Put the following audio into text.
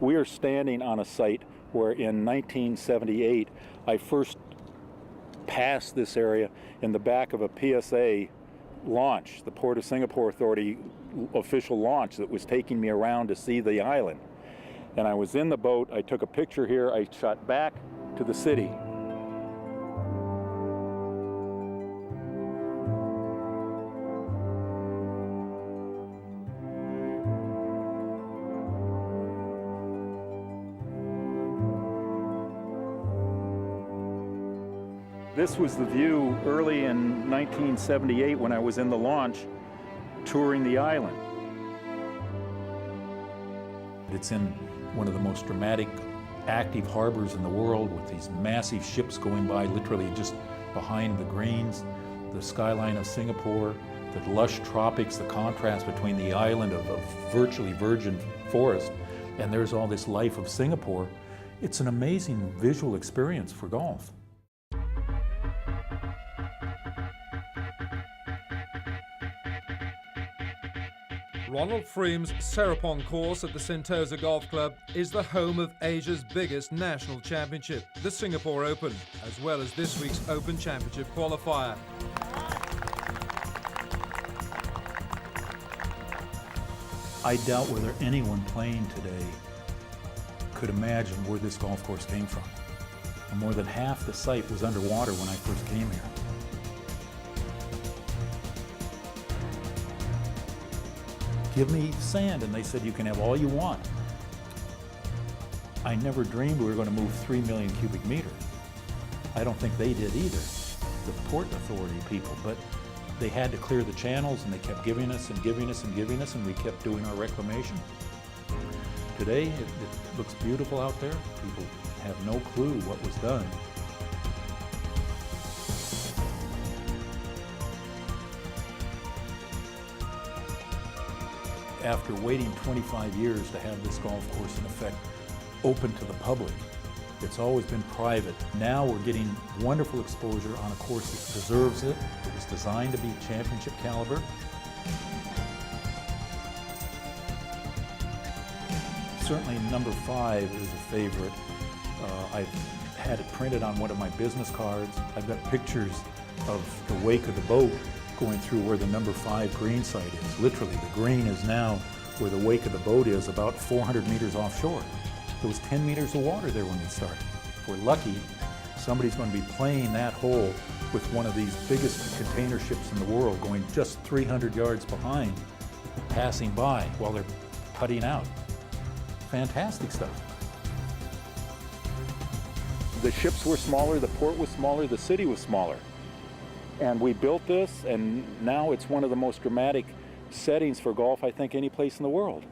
We are standing on a site where in 1978 I first passed this area in the back of a PSA launch, the Port of Singapore Authority official launch that was taking me around to see the island. And I was in the boat, I took a picture here, I shot back to the city. This was the view early in 1978 when I was in the launch touring the island. It's in one of the most dramatic active harbors in the world with these massive ships going by literally just behind the greens, the skyline of Singapore, the lush tropics, the contrast between the island of virtually virgin forest, and there's all this life of Singapore. It's an amazing visual experience for golf. Ronald Fream's Serapong course at the Sentosa Golf Club is the home of Asia's biggest national championship, the Singapore Open, as well as this week's Open Championship qualifier. I doubt whether anyone playing today could imagine where this golf course came from. And more than half the site was underwater when I first came here. Give me sand, and they said you can have all you want. I never dreamed we were going to move 3 million cubic meters. I don't think they did either, the Port Authority people, but they had to clear the channels, and they kept giving us and giving us and giving us, and we kept doing our reclamation. Today, it looks beautiful out there. People have no clue what was done. After waiting 25 years to have this golf course in effect open to the public, it's always been private. Now we're getting wonderful exposure on a course that deserves it. It was designed to be championship caliber. Certainly number 5 is a favorite. I've had it printed on one of my business cards. I've got pictures of the wake of the boat going through where the number 5 green site is. Literally, the green is now where the wake of the boat is, about 400 meters offshore. There was 10 meters of water there when we started. If we're lucky, somebody's going to be playing that hole with one of these biggest container ships in the world going just 300 yards behind, passing by while they're putting out. Fantastic stuff. The ships were smaller, the port was smaller, the city was smaller. And we built this, and now it's one of the most dramatic settings for golf, I think, any place in the world.